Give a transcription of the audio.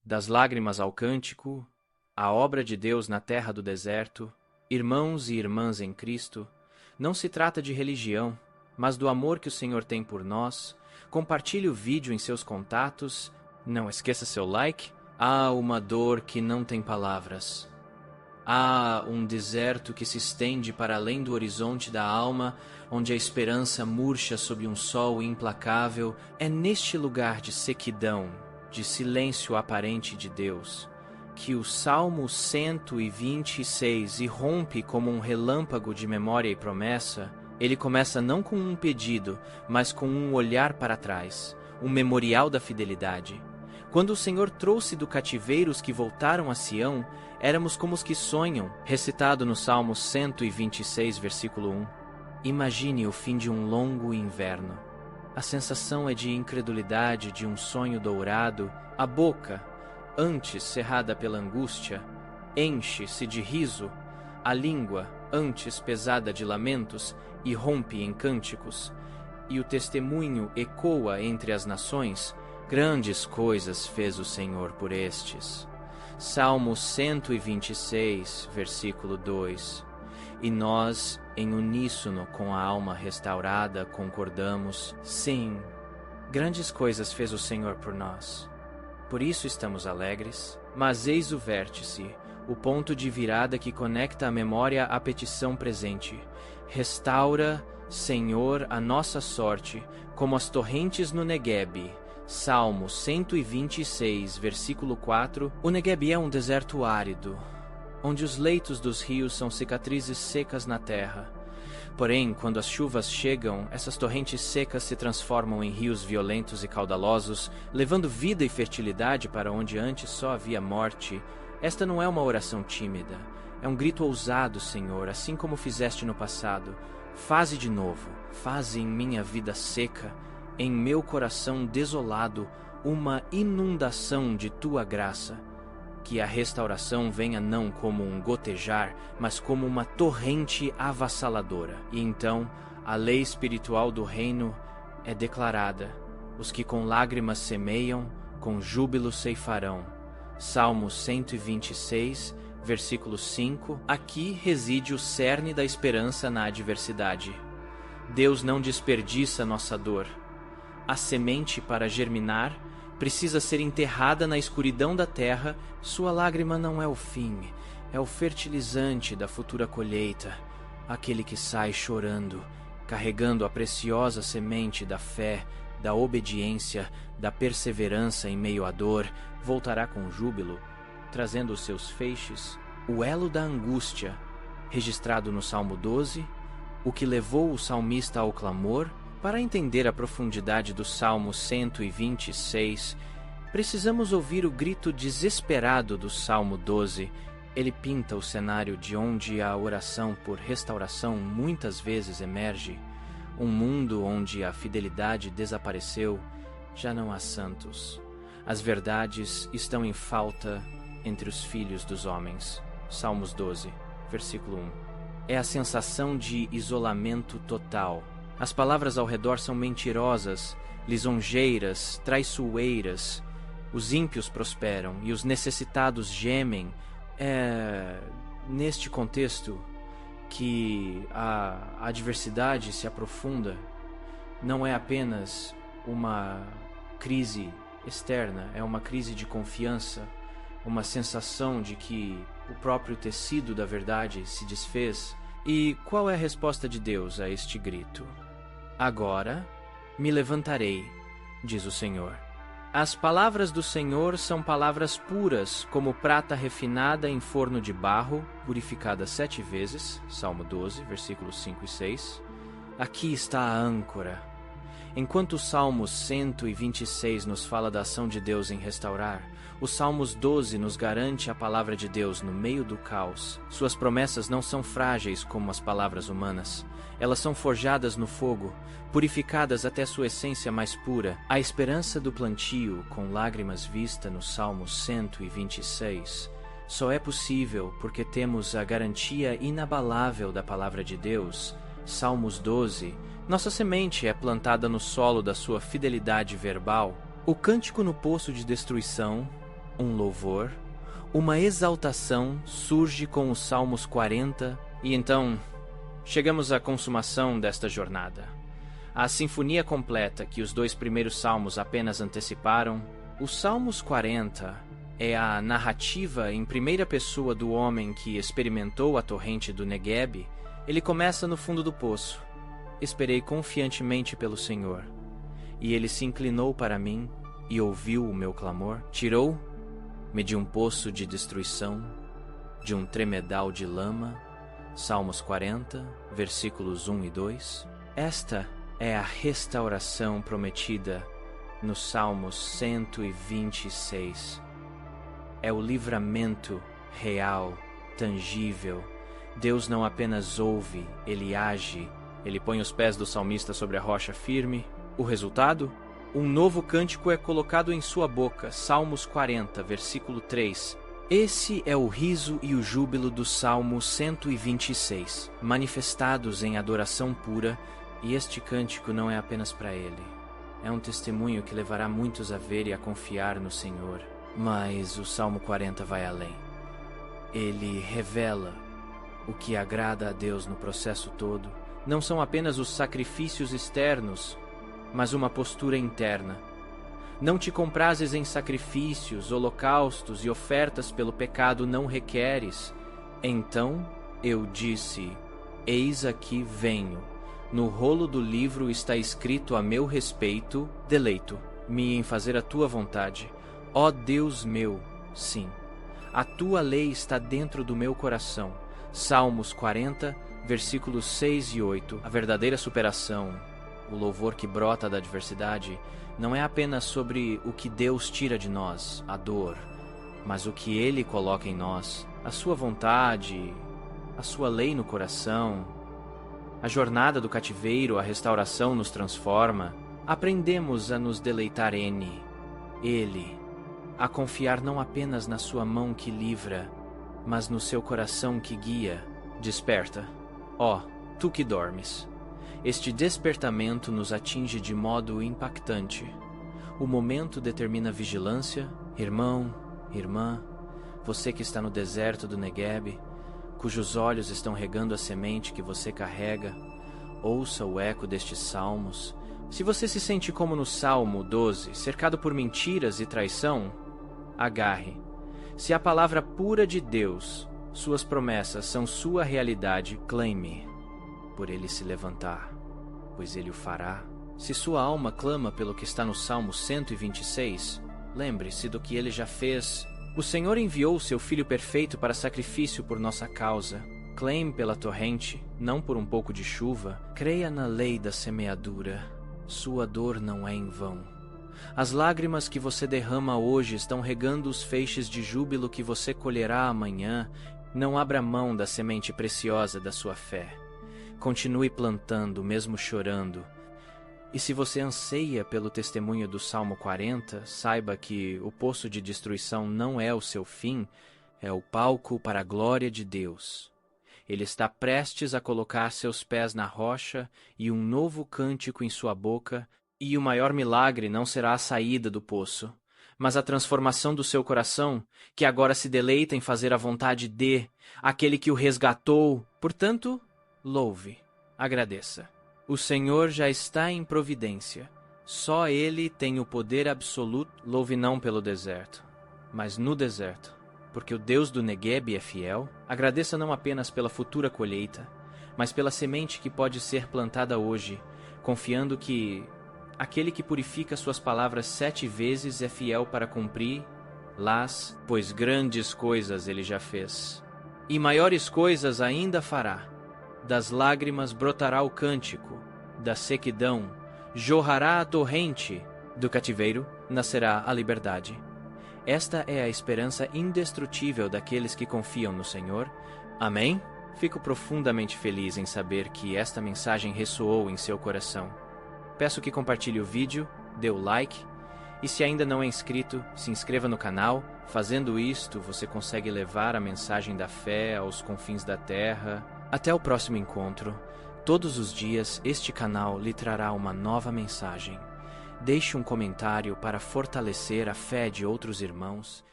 Das lágrimas ao cântico, a obra de Deus na terra do deserto, irmãos e irmãs em Cristo, não se trata de religião, mas do amor que o Senhor tem por nós. Compartilhe o vídeo em seus contatos, não esqueça seu like. Há uma dor que não tem palavras. Há um deserto que se estende para além do horizonte da alma, onde a esperança murcha sob um sol implacável. É neste lugar de sequidão, de silêncio aparente de Deus, que o Salmo 126 irrompe como um relâmpago de memória e promessa. Ele começa não com um pedido, mas com um olhar para trás, um memorial da fidelidade. Quando o Senhor trouxe do cativeiro os que voltaram a Sião, éramos como os que sonham, recitado no Salmo 126, versículo 1. Imagine o fim de um longo inverno. A sensação é de incredulidade, de um sonho dourado. A boca, antes cerrada pela angústia, enche-se de riso. A língua, antes pesada de lamentos, irrompe em cânticos. E o testemunho ecoa entre as nações. Grandes coisas fez o Senhor por estes. Salmo 126, versículo 2. E nós, em uníssono com a alma restaurada, concordamos: sim, grandes coisas fez o Senhor por nós. Por isso estamos alegres. Mas eis o vértice, o ponto de virada que conecta a memória à petição presente. Restaura, Senhor, a nossa sorte, como as torrentes no Neguebe. Salmo 126, versículo 4. O Neguebe é um deserto árido, onde os leitos dos rios são cicatrizes secas na terra. Porém, quando as chuvas chegam, essas torrentes secas se transformam em rios violentos e caudalosos, levando vida e fertilidade para onde antes só havia morte. Esta não é uma oração tímida, é um grito ousado, Senhor, assim como fizeste no passado. Faze de novo, faze em minha vida seca, em meu coração desolado, uma inundação de tua graça. Que a restauração venha não como um gotejar, mas como uma torrente avassaladora. E então a lei espiritual do reino é declarada. Os que com lágrimas semeiam, com júbilo ceifarão. Salmo 126, versículo 5. Aqui reside o cerne da esperança na adversidade. Deus não desperdiça nossa dor. A semente, para germinar, precisa ser enterrada na escuridão da terra. Sua lágrima não é o fim, é o fertilizante da futura colheita. Aquele que sai chorando, carregando a preciosa semente da fé, da obediência, da perseverança em meio à dor, voltará com júbilo, trazendo os seus feixes o elo da angústia, registrado no Salmo 12, o que levou o salmista ao clamor. Para entender a profundidade do Salmo 126, precisamos ouvir o grito desesperado do Salmo 12. Ele pinta o cenário de onde a oração por restauração muitas vezes emerge. Um mundo onde a fidelidade desapareceu, já não há santos. As verdades estão em falta entre os filhos dos homens. Salmos 12, versículo 1. É a sensação de isolamento total. As palavras ao redor são mentirosas, lisonjeiras, traiçoeiras. Os ímpios prosperam e os necessitados gemem. É neste contexto que a adversidade se aprofunda. Não é apenas uma crise externa, é uma crise de confiança, uma sensação de que o próprio tecido da verdade se desfez. E qual é a resposta de Deus a este grito? Agora me levantarei, diz o Senhor. As palavras do Senhor são palavras puras, como prata refinada em forno de barro, purificada 7 vezes. Salmo 12, versículos 5 e 6. Aqui está a âncora. Enquanto o Salmo 126 nos fala da ação de Deus em restaurar, o Salmos 12 nos garante a palavra de Deus no meio do caos. Suas promessas não são frágeis como as palavras humanas. Elas são forjadas no fogo, purificadas até sua essência mais pura. A esperança do plantio, com lágrimas vista no Salmo 126, só é possível porque temos a garantia inabalável da palavra de Deus. Salmos 12. Nossa semente é plantada no solo da sua fidelidade verbal. O cântico no poço de destruição um louvor, uma exaltação surge com os Salmos 40 e então chegamos à consumação desta jornada. A sinfonia completa que os 2 primeiros salmos apenas anteciparam, os Salmos 40 é a narrativa em primeira pessoa do homem que experimentou a torrente do Negueb. Ele começa no fundo do poço. Esperei confiantemente pelo Senhor, e ele se inclinou para mim e ouviu o meu clamor. Tirou-me de um poço de destruição, de um tremedal de lama. Salmos 40, versículos 1 e 2. Esta é a restauração prometida no Salmos 126. É o livramento real, tangível. Deus não apenas ouve, Ele age. Ele põe os pés do salmista sobre a rocha firme. O resultado? Um novo cântico é colocado em sua boca. Salmos 40, versículo 3. Esse é o riso e o júbilo do Salmo 126, manifestados em adoração pura, e este cântico não é apenas para ele. É um testemunho que levará muitos a ver e a confiar no Senhor. Mas o Salmo 40 vai além. Ele revela o que agrada a Deus no processo todo. Não são apenas os sacrifícios externos, mas uma postura interna. Não te comprases em sacrifícios, holocaustos e ofertas pelo pecado não requeres. Então eu disse: eis aqui venho. No rolo do livro está escrito a meu respeito: deleito-me em fazer a tua vontade. Ó Deus meu, sim, a tua lei está dentro do meu coração. Salmos 40, versículos 6 e 8. A verdadeira superação, o louvor que brota da adversidade, não é apenas sobre o que Deus tira de nós, a dor, mas o que Ele coloca em nós, a sua vontade, a sua lei no coração. A jornada do cativeiro, a restauração nos transforma. Aprendemos a nos deleitar Ele, a confiar não apenas na sua mão que livra, mas no seu coração que guia. Desperta, ó, tu que dormes. Este despertamento nos atinge de modo impactante. O momento determina vigilância. Irmão, irmã, você que está no deserto do Negueb, cujos olhos estão regando a semente que você carrega, ouça o eco destes salmos. Se você se sente como no Salmo 12, cercado por mentiras e traição, agarre. Se a palavra pura de Deus, suas promessas são sua realidade, clame por ele se levantar, pois ele o fará. Se sua alma clama pelo que está no Salmo 126, lembre-se do que ele já fez. O Senhor enviou seu Filho perfeito para sacrifício por nossa causa. Clame pela torrente, não por um pouco de chuva. Creia na lei da semeadura. Sua dor não é em vão. As lágrimas que você derrama hoje estão regando os feixes de júbilo que você colherá amanhã. Não abra mão da semente preciosa da sua fé. Continue plantando, mesmo chorando. E se você anseia pelo testemunho do Salmo 40, saiba que o poço de destruição não é o seu fim, é o palco para a glória de Deus. Ele está prestes a colocar seus pés na rocha e um novo cântico em sua boca, e o maior milagre não será a saída do poço, mas a transformação do seu coração, que agora se deleita em fazer a vontade de aquele que o resgatou. Portanto, louve, agradeça. O Senhor já está em providência. Só Ele tem o poder absoluto. Louve não pelo deserto, mas no deserto, porque o Deus do Negueb é fiel. Agradeça não apenas pela futura colheita, mas pela semente que pode ser plantada hoje, confiando que aquele que purifica suas palavras 7 vezes é fiel para cumprir-las, pois grandes coisas Ele já fez, e maiores coisas ainda fará. Das lágrimas brotará o cântico, da sequidão jorrará a torrente, do cativeiro nascerá a liberdade. Esta é a esperança indestrutível daqueles que confiam no Senhor. Amém? Fico profundamente feliz em saber que esta mensagem ressoou em seu coração. Peço que compartilhe o vídeo, dê o like, e se ainda não é inscrito, se inscreva no canal. Fazendo isto, você consegue levar a mensagem da fé aos confins da terra. Até o próximo encontro. Todos os dias, este canal lhe trará uma nova mensagem. Deixe um comentário para fortalecer a fé de outros irmãos